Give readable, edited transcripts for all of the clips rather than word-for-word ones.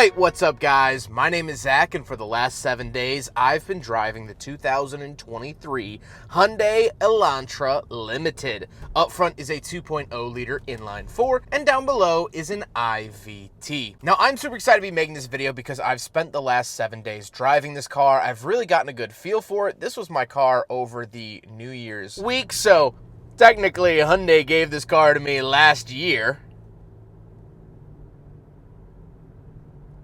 Alright, what's up guys? My name is Zach, and for the last 7 days, I've been driving the 2023 Hyundai Elantra Limited. Up front is a 2.0 liter inline 4, and down below is an IVT. Now, I'm super excited to be making this video because I've spent the last 7 days driving this car. I've really gotten a good feel for it. This was my car over the New Year's week, so technically Hyundai gave this car to me last year.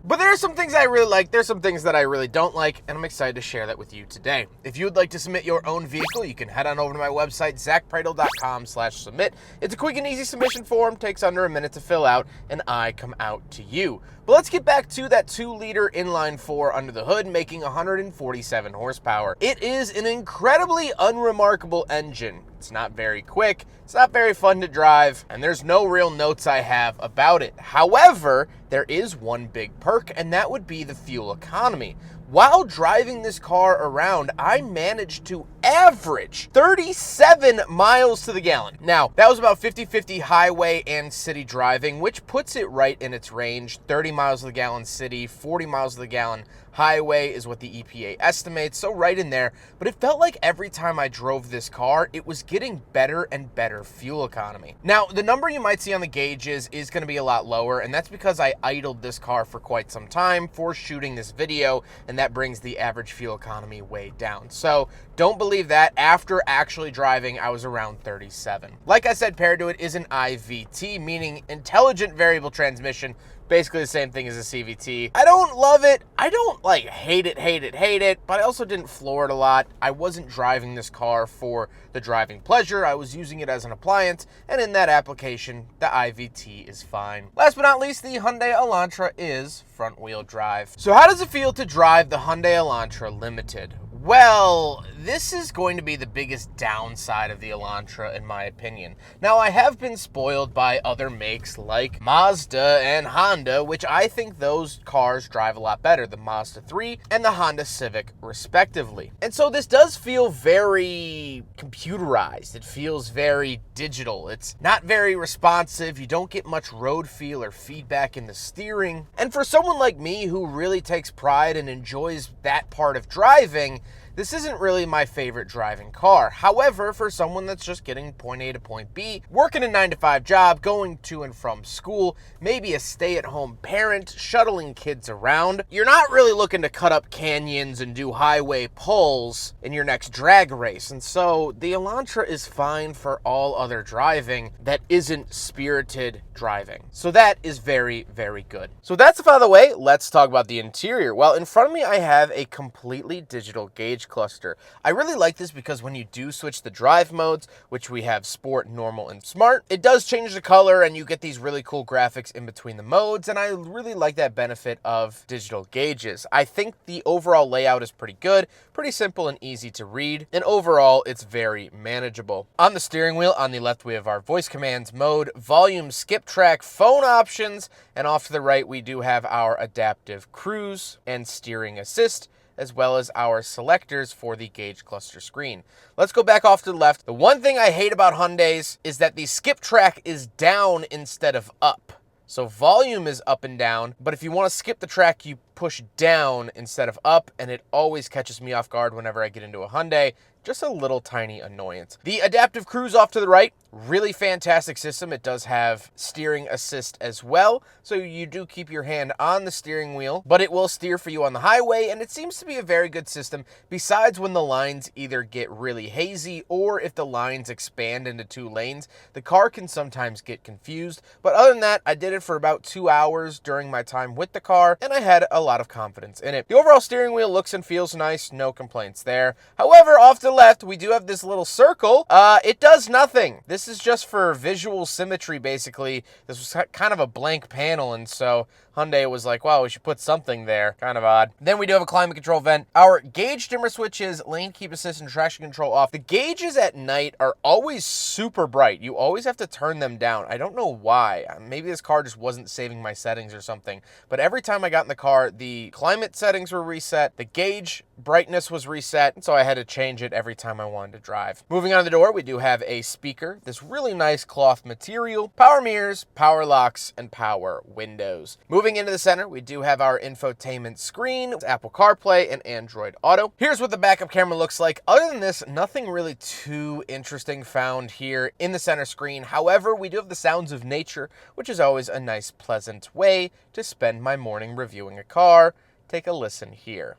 But there are some things I really like, there's some things that I really don't like, and I'm excited to share that with you today. If you would like to submit your own vehicle, you can head on over to my website, zackpradel.com/submit. It's a quick and easy submission form, takes under a minute to fill out, and I come out to you. But let's get back to that 2-liter inline 4 under the hood, making 147 horsepower. It is an incredibly unremarkable engine. It's not very quick, it's not very fun to drive, and there's no real notes I have about it. However, there is one big perk, and that would be the fuel economy. While driving this car around, I managed to average 37 miles to the gallon. Now, that was about 50-50 highway and city driving, which puts it right in its range. 30 miles to the gallon city, 40 miles to the gallon highway is what the EPA estimates, so right in there. But it felt like every time I drove this car, it was getting better and better fuel economy. Now, the number you might see on the gauges is going to be a lot lower, and that's because I idled this car for quite some time for shooting this video, and that brings the average fuel economy way down. So don't believe that. After actually driving, I was around 37. Like I said, paired to it is an IVT, meaning intelligent variable transmission. Basically the same thing as a CVT. I don't love it. I don't like hate it, but I also didn't floor it a lot. I wasn't driving this car for the driving pleasure. I was using it as an appliance, and in that application, the IVT is fine. Last but not least, the Hyundai Elantra is front-wheel drive. So how does it feel to drive the Hyundai Elantra Limited? Well, this is going to be the biggest downside of the Elantra, in my opinion. Now, I have been spoiled by other makes like Mazda and Honda, which I think those cars drive a lot better, the Mazda 3 and the Honda Civic, respectively. And so this does feel very computerized. It feels very digital. It's not very responsive. You don't get much road feel or feedback in the steering. And for someone like me who really takes pride and enjoys that part of driving, this isn't really my favorite driving car. However, for someone that's just getting point A to point B, working a 9-to-5 job, going to and from school, maybe a stay-at-home parent, shuttling kids around, you're not really looking to cut up canyons and do highway pulls in your next drag race. And so the Elantra is fine for all other driving that isn't spirited driving. So that is very, very good. So that's the out of the way. Let's talk about the interior. Well, in front of me, I have a completely digital gauge cluster. I really like this because when you do switch the drive modes, which we have sport, normal, and smart, it does change the color and you get these really cool graphics in between the modes, and I really like that benefit of digital gauges. I think the overall layout is pretty good, pretty simple and easy to read, and overall it's very manageable. On the steering wheel, on the left we have our voice commands, mode, volume, skip track, phone options, and off to the right we do have our adaptive cruise and steering assist, as well as our selectors for the gauge cluster screen. Let's go back off to the left. The one thing I hate about Hyundai's is that the skip track is down instead of up. So volume is up and down, but if you want to skip the track, you push down instead of up, and it always catches me off guard whenever I get into a Hyundai. Just a little tiny annoyance. The adaptive cruise off to the right, really fantastic system. It does have steering assist as well, so you do keep your hand on the steering wheel, but it will steer for you on the highway, and it seems to be a very good system, besides when the lines either get really hazy or if the lines expand into 2 lanes. The car can sometimes get confused, but other than that, I did it for about 2 hours during my time with the car, and I had a lot of confidence in it. The overall steering wheel looks and feels nice, no complaints there. However, off to the left, we do have this little circle. It does nothing. This is just for visual symmetry, basically. This was kind of a blank panel, and so Hyundai was like, wow, we should put something there. Kind of odd. Then we do have a climate control vent. Our gauge dimmer switches, lane keep assist, and traction control off. The gauges at night are always super bright. You always have to turn them down. I don't know why. Maybe this car just wasn't saving my settings or something. But every time I got in the car, the climate settings were reset, the gauge brightness was reset, so I had to change it every time I wanted to drive. Moving on to the door, we do have a speaker, this really nice cloth material, power mirrors, power locks, and power windows. Moving into the center, we do have our infotainment screen, Apple CarPlay, and Android Auto. Here's what the backup camera looks like. Other than this, nothing really too interesting found here in the center screen. However, we do have the sounds of nature, which is always a nice, pleasant way to spend my morning reviewing a car. Take a listen here.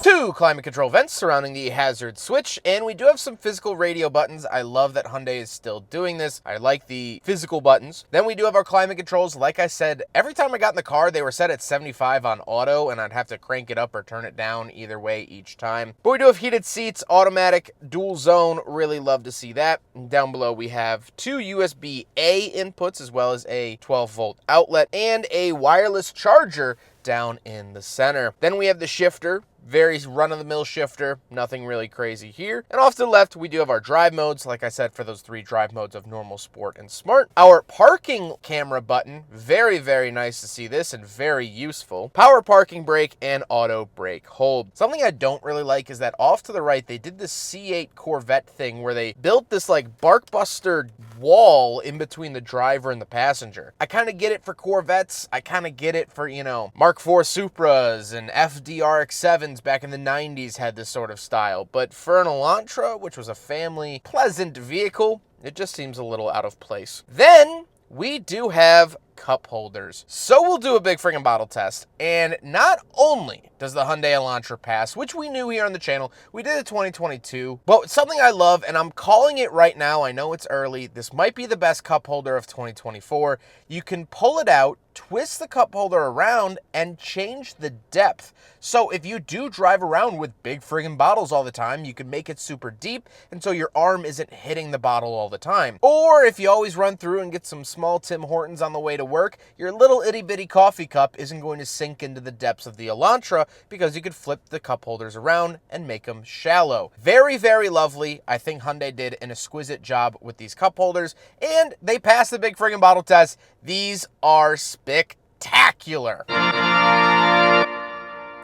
Two climate control vents surrounding the hazard switch, and we do have some physical radio buttons. I love that Hyundai is still doing this. I like the physical buttons. Then we do have our climate controls. Like I said, every time I got in the car, they were set at 75 on auto, and I'd have to crank it up or turn it down either way each time. But we do have heated seats, automatic, dual zone. Really love to see that. And down below, we have two USB-A inputs as well as a 12-volt outlet and a wireless charger down in the center. Then we have the shifter. Very run-of-the-mill shifter, nothing really crazy here. And off to the left, we do have our drive modes, like I said, for those three drive modes of normal, sport, and smart. Our parking camera button, very, very nice to see this and very useful. Power parking brake and auto brake hold. Something I don't really like is that off to the right, they did this C8 Corvette thing where they built this like barkbuster wall in between the driver and the passenger. I kind of get it for Corvettes. I kind of get it for, you know, Mark IV Supras and FDRX7s back in the 90s had this sort of style. But for an Elantra, which was a family pleasant vehicle, it just seems a little out of place. Then we do have cup holders. So we'll do a big friggin' bottle test. And not only does the Hyundai Elantra pass, which we knew here on the channel, we did it 2022, but something I love, and I'm calling it right now, I know it's early, this might be the best cup holder of 2024. You can pull it out, twist the cup holder around, and change the depth. So if you do drive around with big friggin' bottles all the time, you can make it super deep, and so your arm isn't hitting the bottle all the time. Or if you always run through and get some small Tim Hortons on the way to work, your little itty-bitty coffee cup isn't going to sink into the depths of the Elantra because you could flip the cup holders around and make them shallow. Very, very lovely. I think Hyundai did an exquisite job with these cup holders, and they passed the big friggin' bottle test. These are spectacular.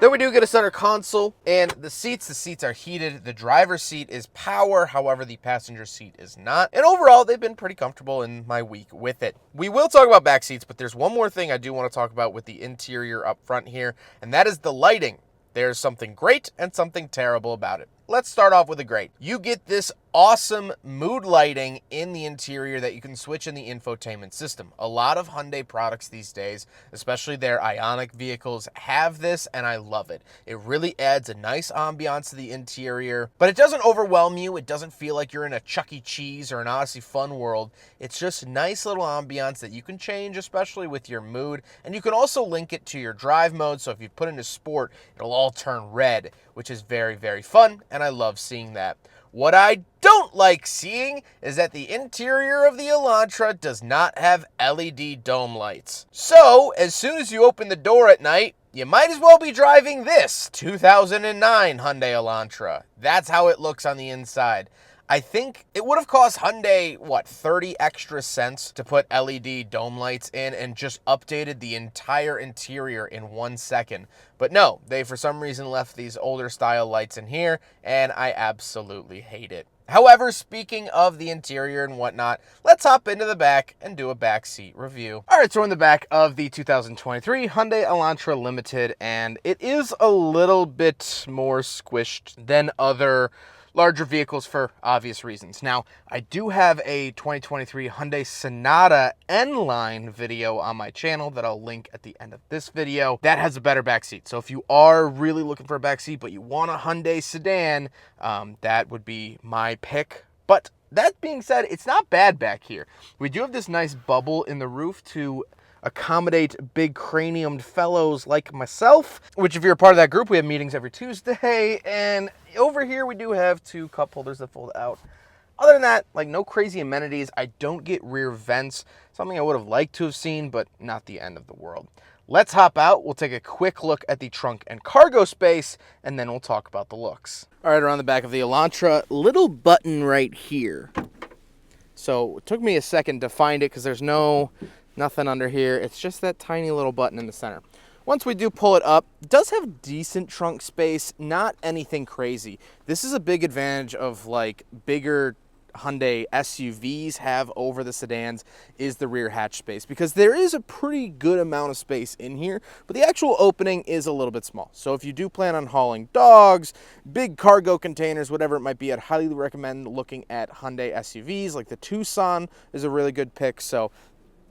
Then we do get a center console, and the seats are heated. The driver's seat is power, however, the passenger seat is not. And overall, they've been pretty comfortable in my week with it. We will talk about back seats, but there's one more thing I do want to talk about with the interior up front here, and that is the lighting. There's something great and something terrible about it. Let's start off with the great. You get this awesome mood lighting in the interior that you can switch in the infotainment system. A lot of Hyundai products these days, especially their Ioniq vehicles, have this, and I love it. It really adds a nice ambiance to the interior, but it doesn't overwhelm you. It doesn't feel like you're in a Chuck E. Cheese or an Odyssey Fun World. It's just nice little ambiance that you can change, especially with your mood, and you can also link it to your drive mode, so if you put into sport, it'll all turn red, which is very, very fun, and I love seeing that. What I don't like seeing is that the interior of the Elantra does not have LED dome lights. So, as soon as you open the door at night, you might as well be driving this 2009 Hyundai Elantra. That's how it looks on the inside. I think it would have cost Hyundai, 30 extra cents to put LED dome lights in and just updated the entire interior in 1 second. But no, they for some reason left these older style lights in here, and I absolutely hate it. However, speaking of the interior and whatnot, let's hop into the back and do a backseat review. All right, so we're in the back of the 2023 Hyundai Elantra Limited, and it is a little bit more squished than other larger vehicles for obvious reasons. Now, I do have a 2023 Hyundai Sonata N-Line video on my channel that I'll link at the end of this video. That has a better backseat. So if you are really looking for a backseat, but you want a Hyundai sedan, that would be my pick. But that being said, it's not bad back here. We do have this nice bubble in the roof to accommodate big craniumed fellows like myself, which if you're a part of that group, we have meetings every Tuesday. And over here we do have two cup holders that fold out. Other than that, like, no crazy amenities. I don't get rear vents, something I would have liked to have seen, but not the end of the world. Let's hop out. We'll take a quick look at the trunk and cargo space, and then we'll talk about the looks. All right, around the back of the Elantra, little button right here. So it took me a second to find it because there's nothing under here. It's just that tiny little button in the center. Once we do pull it up, it does have decent trunk space, not anything crazy. This is a big advantage of like bigger Hyundai SUVs have over the sedans, is the rear hatch space, because there is a pretty good amount of space in here, but the actual opening is a little bit small. So if you do plan on hauling dogs, big cargo containers, whatever it might be, I'd highly recommend looking at Hyundai SUVs. Like the Tucson is a really good pick. So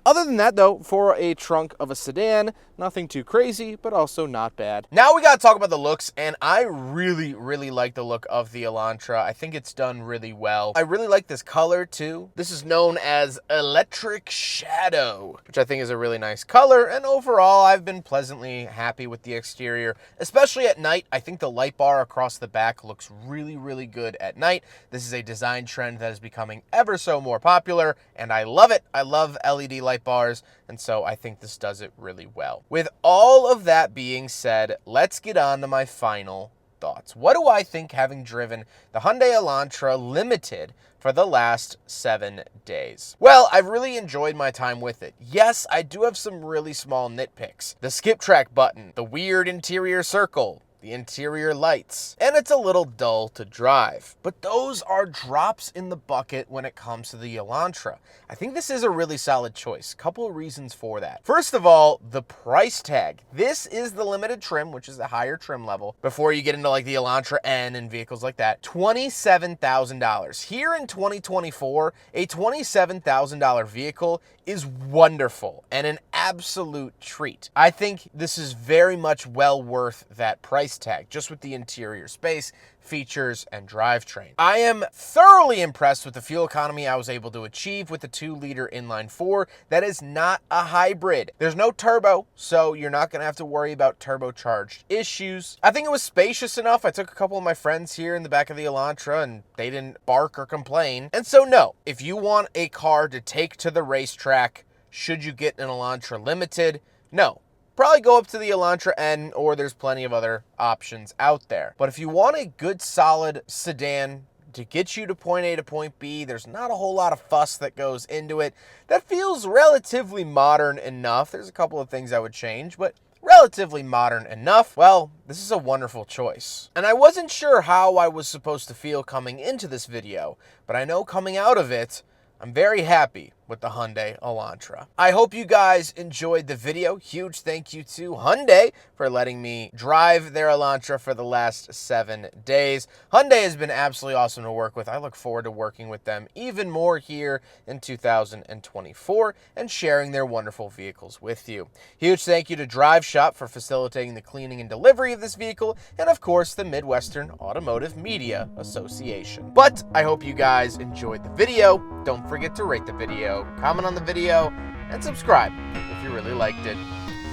other than that, though, for a trunk of a sedan, nothing too crazy, but also not bad. Now we got to talk about the looks, and I really, really like the look of the Elantra. I think it's done really well. I really like this color, too. This is known as Electric Shadow, which I think is a really nice color, and overall, I've been pleasantly happy with the exterior, especially at night. I think the light bar across the back looks really, really good at night. This is a design trend that is becoming ever so more popular, and I love it. I love LED light bars, and so I think this does it really well. With all of that being said, let's get on to my final thoughts. What do I think, having driven the Hyundai Elantra Limited for the last 7 days? Well, I've really enjoyed my time with it. Yes, I do have some really small nitpicks. The skip track button, the weird interior circle, the interior lights, and it's a little dull to drive. But those are drops in the bucket when it comes to the Elantra. I think this is a really solid choice. Couple of reasons for that. First of all, the price tag. This is the limited trim, which is a higher trim level, before you get into like the Elantra N and vehicles like that. $27,000. Here in 2024, a $27,000 vehicle is wonderful and an absolute treat. I think this is very much well worth that price tag, just with the interior space, features, and drivetrain. I am thoroughly impressed with the fuel economy I was able to achieve with the 2-liter inline-4 that is not a hybrid. There's no turbo, so you're not gonna have to worry about turbocharged issues. I think it was spacious enough. I took a couple of my friends here in the back of the Elantra and they didn't bark or complain. And so no, if you want a car to take to the racetrack, should you get an Elantra Limited? No. Probably go up to the Elantra N, or there's plenty of other options out there. But if you want a good, solid sedan to get you to point A to point B, there's not a whole lot of fuss that goes into it. That feels relatively modern enough. There's a couple of things I would change, but relatively modern enough. Well, this is a wonderful choice. And I wasn't sure how I was supposed to feel coming into this video, but I know coming out of it, I'm very happy with the Hyundai Elantra. I hope you guys enjoyed the video. Huge thank you to Hyundai for letting me drive their Elantra for the last 7 days. Hyundai has been absolutely awesome to work with. I look forward to working with them even more here in 2024 and sharing their wonderful vehicles with you. Huge thank you to Drive Shop for facilitating the cleaning and delivery of this vehicle, and of course the Midwestern Automotive Media Association. But I hope you guys enjoyed the video. Don't forget to rate the video, comment on the video, and subscribe if you really liked it.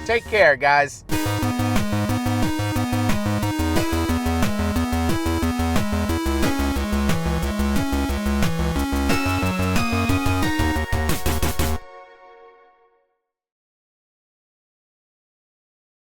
Take care, guys.